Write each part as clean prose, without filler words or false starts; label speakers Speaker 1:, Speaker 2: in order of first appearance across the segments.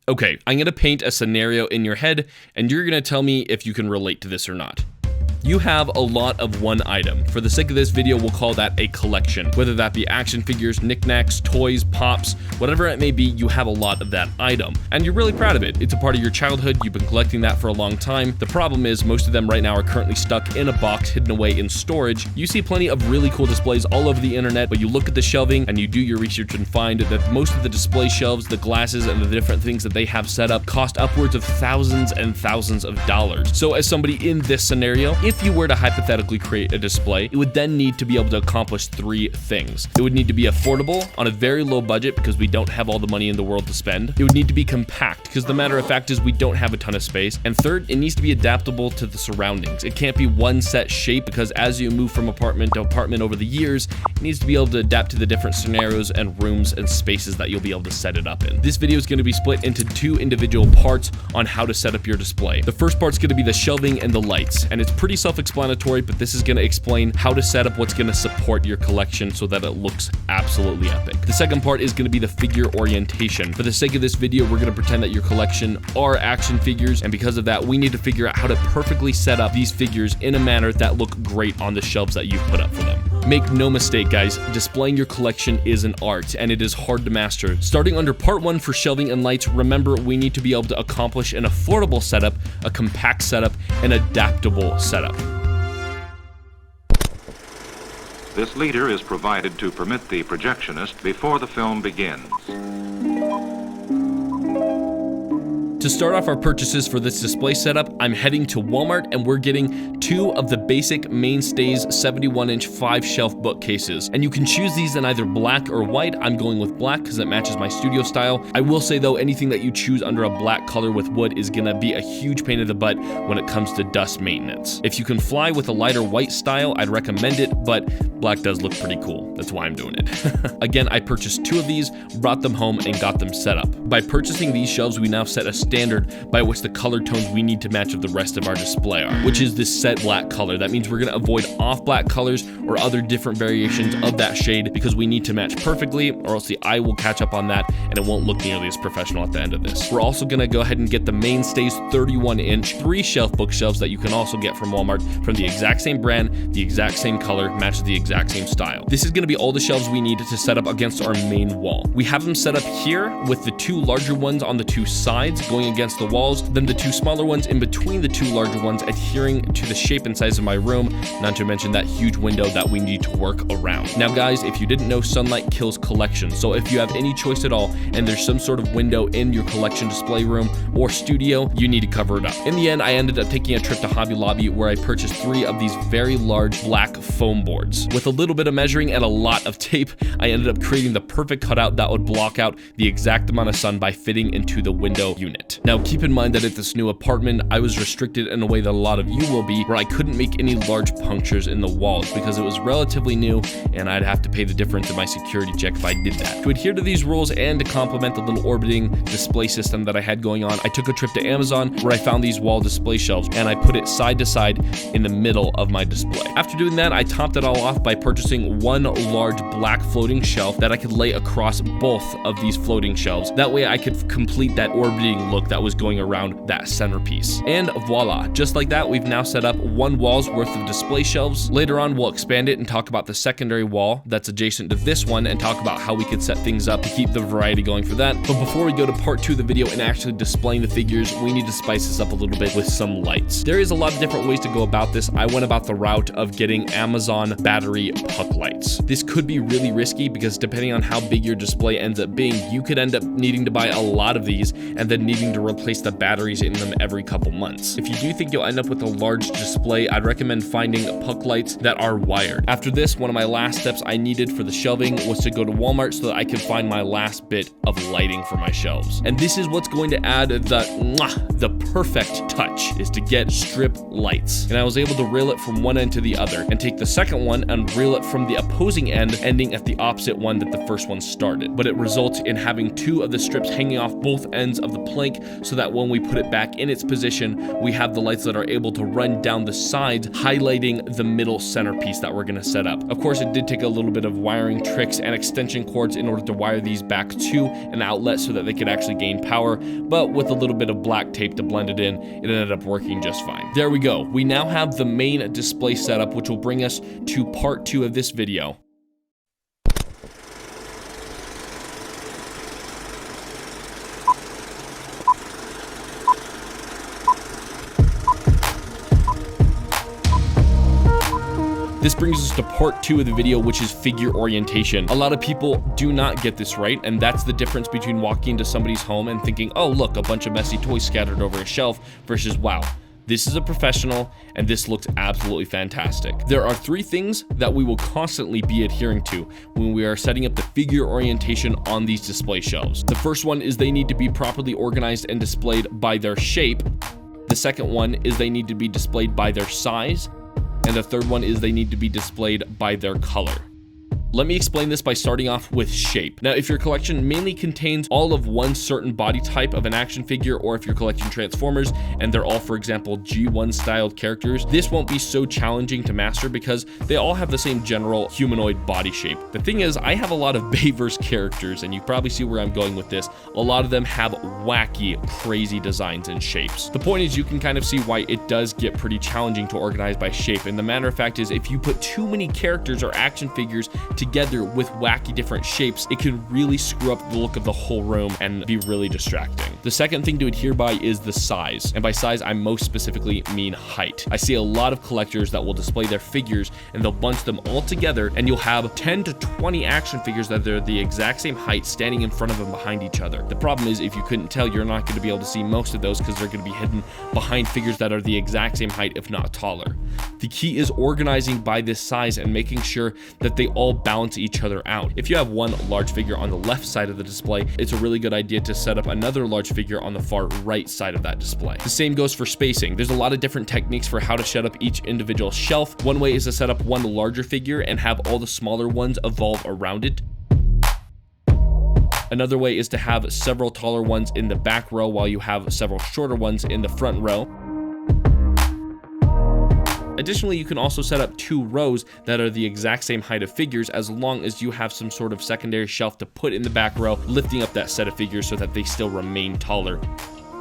Speaker 1: Okay, I'm gonna paint a scenario in your head, and you're gonna tell me if you can relate to this or not. You have a lot of one item. For the sake of this video, we'll call that a collection. Whether that be action figures, knickknacks, toys, pops, whatever it may be, you have a lot of that item. And you're really proud of it. It's a part of your childhood, you've been collecting that for a long time. The problem is most of them right now are currently stuck in a box hidden away in storage. You see plenty of really cool displays all over the internet, but you look at the shelving and you do your research and find that most of the display shelves, the glasses, and the different things that they have set up cost upwards of thousands and thousands of dollars. So as somebody in this scenario, if you were to hypothetically create a display, it would then need to be able to accomplish 3 things. It would need to be affordable on a very low budget because we don't have all the money in the world to spend. It would need to be compact because the matter of fact is we don't have a ton of space. And third, it needs to be adaptable to the surroundings. It can't be one set shape because as you move from apartment to apartment over the years, it needs to be able to adapt to the different scenarios and rooms and spaces that you'll be able to set it up in. This video is going to be split into 2 individual parts on how to set up your display. The first part's going to be the shelving and the lights, and it's pretty self-explanatory, but this is going to explain how to set up what's going to support your collection so that it looks absolutely epic. The second part is going to be the figure orientation. For the sake of this video, we're going to pretend that your collection are action figures, and because of that, we need to figure out how to perfectly set up these figures in a manner that look great on the shelves that you've put up for them. Make no mistake, guys, displaying your collection is an art, and it is hard to master. Starting under part 1 for shelving and lights, remember we need to be able to accomplish an affordable setup, a compact setup, an adaptable setup.
Speaker 2: This leader is provided to permit the projectionist before the film begins.
Speaker 1: To start off our purchases for this display setup, I'm heading to Walmart and we're getting 2 of the basic Mainstays 71-inch 5-shelf bookcases. And you can choose these in either black or white. I'm going with black because it matches my studio style. I will say though, anything that you choose under a black color with wood is gonna be a huge pain in the butt when it comes to dust maintenance. If you can fly with a lighter white style, I'd recommend it, but black does look pretty cool. That's why I'm doing it. Again, I purchased 2 of these, brought them home, and got them set up. By purchasing these shelves, we now set a standard by which the color tones we need to match of the rest of our display are, which is this set black color. That means we're going to avoid off black colors or other different variations of that shade because we need to match perfectly, or else the eye will catch up on that and it won't look nearly as professional at the end of this. We're also going to go ahead and get the Mainstays 31-inch 3-shelf bookshelves that you can also get from Walmart from the exact same brand, the exact same color, matches the exact same style. This is going to be all the shelves we need to set up against our main wall. We have them set up here with the 2 larger ones on the 2 sides going against the walls, then the 2 smaller ones in between the 2 larger ones adhering to the shape and size of my room, not to mention that huge window that we need to work around. Now guys, if you didn't know, sunlight kills collections, so if you have any choice at all and there's some sort of window in your collection display room or studio, you need to cover it up. In the end, I ended up taking a trip to Hobby Lobby where I purchased 3 of these very large black foam boards. With a little bit of measuring and a lot of tape, I ended up creating the perfect cutout that would block out the exact amount of sun by fitting into the window unit. Now keep in mind that at this new apartment, I was restricted in a way that a lot of you will be, where I couldn't make any large punctures in the walls because it was relatively new and I'd have to pay the difference in my security check if I did that. To adhere to these rules and to complement the little orbiting display system that I had going on, I took a trip to Amazon where I found these wall display shelves and I put it side to side in the middle of my display. After doing that, I topped it all off by purchasing 1 large black floating shelf that I could lay across both of these floating shelves. That way I could complete that orbiting look that was going around that centerpiece. And voila, just like that, we've now set up 1 wall's worth of display shelves. Later on, we'll expand it and talk about the secondary wall that's adjacent to this one and talk about how we could set things up to keep the variety going for that. But before we go to part 2 of the video and actually displaying the figures, we need to spice this up a little bit with some lights. There is a lot of different ways to go about this. I went about the route of getting Amazon battery puck lights. This could be really risky because depending on how big your display ends up being, you could end up needing to buy a lot of these and then needing to replace the batteries in them every couple months. If you do think you'll end up with a large display, I'd recommend finding puck lights that are wired. After this, one of my last steps I needed for the shelving was to go to Walmart so that I could find my last bit of lighting for my shelves. And this is what's going to add the perfect touch, is to get strip lights. And I was able to reel it from one end to the other and take the second one and reel it from the opposing end, ending at the opposite one that the first one started. But it results in having 2 of the strips hanging off both ends of the plank sync so that when we put it back in its position, we have the lights that are able to run down the sides, highlighting the middle centerpiece that we're going to set up. Of course, it did take a little bit of wiring tricks and extension cords in order to wire these back to an outlet so that they could actually gain power, but with a little bit of black tape to blend it in, it ended up working just fine. There we go. We now have the main display setup, which will bring us to part 2 of this video. This brings us to part 2 of the video, which is figure orientation. A lot of people do not get this right, and that's the difference between walking into somebody's home and thinking, oh look, a bunch of messy toys scattered over a shelf, versus wow, this is a professional and this looks absolutely fantastic. There are 3 things that we will constantly be adhering to when we are setting up the figure orientation on these display shelves. The first one is they need to be properly organized and displayed by their shape. The second one is they need to be displayed by their size. And the third one is they need to be displayed by their color. Let me explain this by starting off with shape. Now, if your collection mainly contains all of one certain body type of an action figure, or if you're collecting Transformers and they're all, for example, G1 styled characters, this won't be so challenging to master because they all have the same general humanoid body shape. The thing is, I have a lot of Bayverse characters, and you probably see where I'm going with this. A lot of them have wacky, crazy designs and shapes. The point is, you can kind of see why it does get pretty challenging to organize by shape. And the matter of fact is, if you put too many characters or action figures together with wacky different shapes, it can really screw up the look of the whole room and be really distracting. The second thing to adhere by is the size. And by size, I most specifically mean height. I see a lot of collectors that will display their figures and they'll bunch them all together, and you'll have 10 to 20 action figures that are the exact same height standing in front of and behind each other. The problem is, if you couldn't tell, you're not going to be able to see most of those because they're going to be hidden behind figures that are the exact same height, if not taller. The key is organizing by this size and making sure that they all balance each other out. If you have one large figure on the left side of the display, it's a really good idea to set up another large figure on the far right side of that display. The same goes for spacing. There's a lot of different techniques for how to set up each individual shelf. One way is to set up one larger figure and have all the smaller ones evolve around it. Another way is to have several taller ones in the back row while you have several shorter ones in the front row. Additionally, you can also set up 2 rows that are the exact same height of figures, as long as you have some sort of secondary shelf to put in the back row, lifting up that set of figures so that they still remain taller.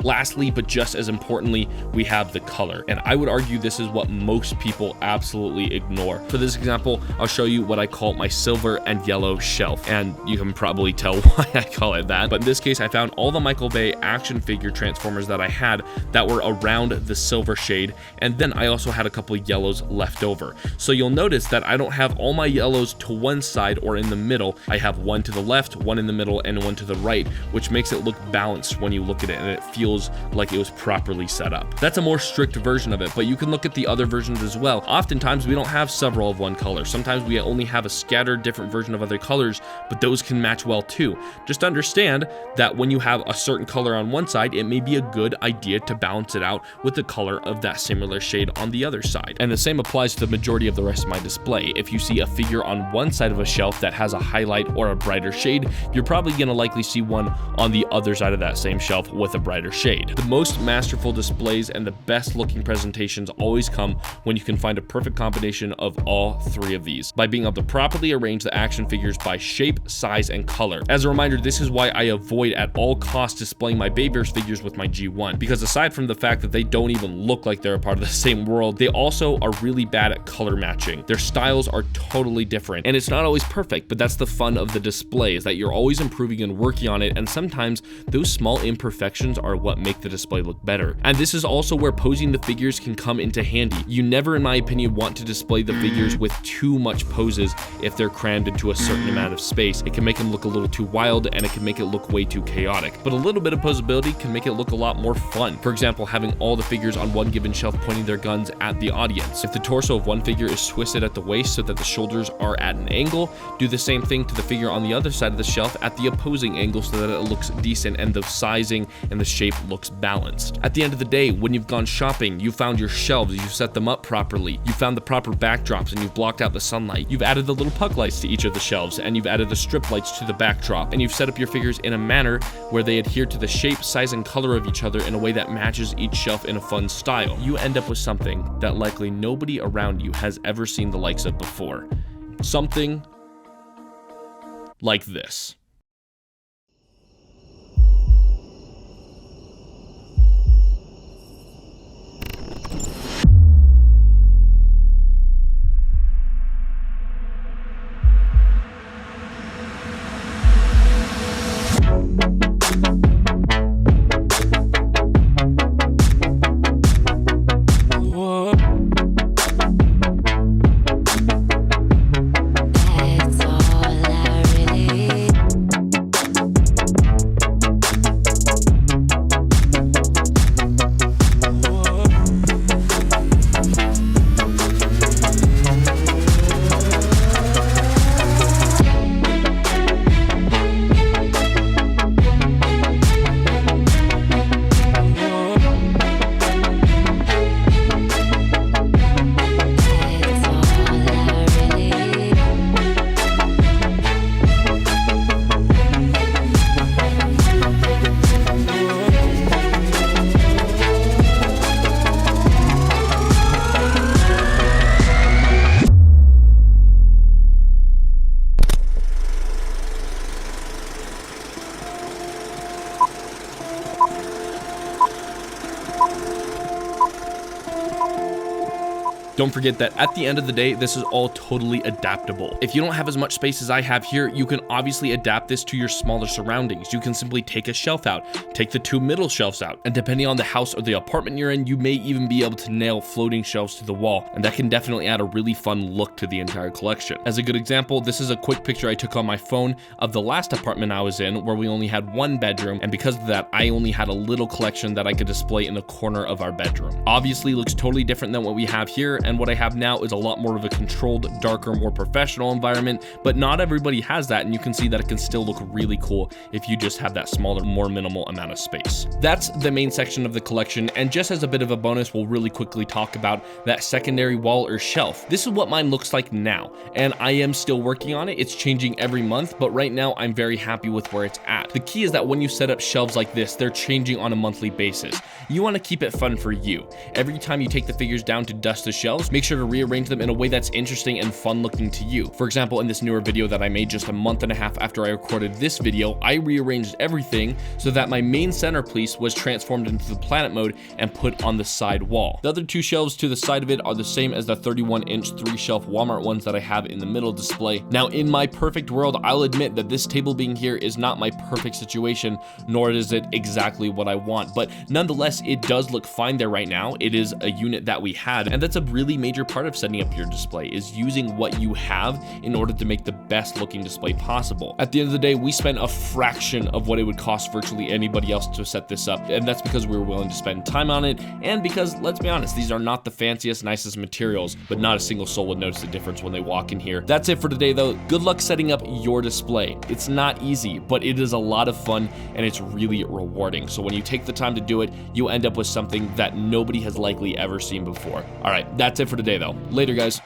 Speaker 1: Lastly, but just as importantly, we have the color. And I would argue this is what most people absolutely ignore. For this example, I'll show you what I call my silver and yellow shelf. And you can probably tell why I call it that. But in this case, I found all the Michael Bay action figure Transformers that I had that were around the silver shade. And then I also had a couple of yellows left over. So you'll notice that I don't have all my yellows to one side or in the middle. I have one to the left, one in the middle, and one to the right, which makes it look balanced when you look at it, and it feels like it was properly set up. That's a more strict version of it, but you can look at the other versions as well. Oftentimes we don't have several of one color. Sometimes we only have a scattered different version of other colors, but those can match well too. Just understand that when you have a certain color on one side, it may be a good idea to balance it out with the color of that similar shade on the other side. And the same applies to the majority of the rest of my display. If you see a figure on one side of a shelf that has a highlight or a brighter shade, you're probably going to likely see one on the other side of that same shelf with a brighter shade. The most masterful displays and the best looking presentations always come when you can find a perfect combination of all 3 of these, by being able to properly arrange the action figures by shape, size, and color. As a reminder, this is why I avoid at all costs displaying my Bayverse figures with my G1, because aside from the fact that they don't even look like they're a part of the same world, they also are really bad at color matching. Their styles are totally different, and it's not always perfect, but that's the fun of the display, is that you're always improving and working on it, and sometimes those small imperfections are what make the display look better. And this is also where posing the figures can come into handy. You never, in my opinion, want to display the figures with too much poses if they're crammed into a certain amount of space. It can make them look a little too wild, and it can make it look way too chaotic. But a little bit of posability can make it look a lot more fun. For example, having all the figures on one given shelf pointing their guns at the audience. If the torso of one figure is twisted at the waist so that the shoulders are at an angle, do the same thing to the figure on the other side of the shelf at the opposing angle so that it looks decent and the sizing and the shape shape looks balanced. At the end of the day, when you've gone shopping, you found your shelves, you've set them up properly, you found the proper backdrops, and you've blocked out the sunlight. You've added the little puck lights to each of the shelves, and you've added the strip lights to the backdrop, and you've set up your figures in a manner where they adhere to the shape, size, and color of each other in a way that matches each shelf in a fun style. You end up with something that likely nobody around you has ever seen the likes of before. Something like this. Don't forget that at the end of the day, this is all totally adaptable. If you don't have as much space as I have here, you can obviously adapt this to your smaller surroundings. You can simply take a shelf out, take the two middle shelves out, and depending on the house or the apartment you're in, you may even be able to nail floating shelves to the wall, and that can definitely add a really fun look to the entire collection. As a good example, this is a quick picture I took on my phone of the last apartment I was in, where we only had one bedroom, and because of that, I only had a little collection that I could display in the corner of our bedroom. Obviously, looks totally different than what we have here, and what I have now is a lot more of a controlled, darker, more professional environment, but not everybody has that, and you can see that it can still look really cool if you just have that smaller, more minimal amount of space. That's the main section of the collection, and just as a bit of a bonus, we'll really quickly talk about that secondary wall or shelf. This is what mine looks like now, and I am still working on it. It's changing every month, but right now I'm very happy with where it's at. The key is that when you set up shelves like this, they're changing on a monthly basis. You want to keep it fun for you. Every time you take the figures down to dust the shelves, make sure to rearrange them in a way that's interesting and fun looking to you. For example, in this newer video that I made just a month and a half after I recorded this video, I rearranged everything so that my main centerpiece was transformed into the planet mode and put on the side wall. The other two shelves to the side of it are the same as the 31-inch 3-shelf Walmart ones that I have in the middle display. Now, in my perfect world, I'll admit that this table being here is not my perfect situation, nor is it exactly what I want, but nonetheless, it does look fine there right now. It is a unit that we had, and that's a really major part of setting up your display, is using what you have in order to make the best looking display possible. At the end of the day, we spent a fraction of what it would cost virtually anybody else to set this up, and that's because we were willing to spend time on it, and because, let's be honest, these are not the fanciest, nicest materials, but not a single soul would notice the difference when they walk in here. That's it for today though. Good luck setting up your display. It's not easy, but it is a lot of fun, and it's really rewarding. So when you take the time to do it, you end up with something that nobody has likely ever seen before. All right, that's it for today though. Later, guys.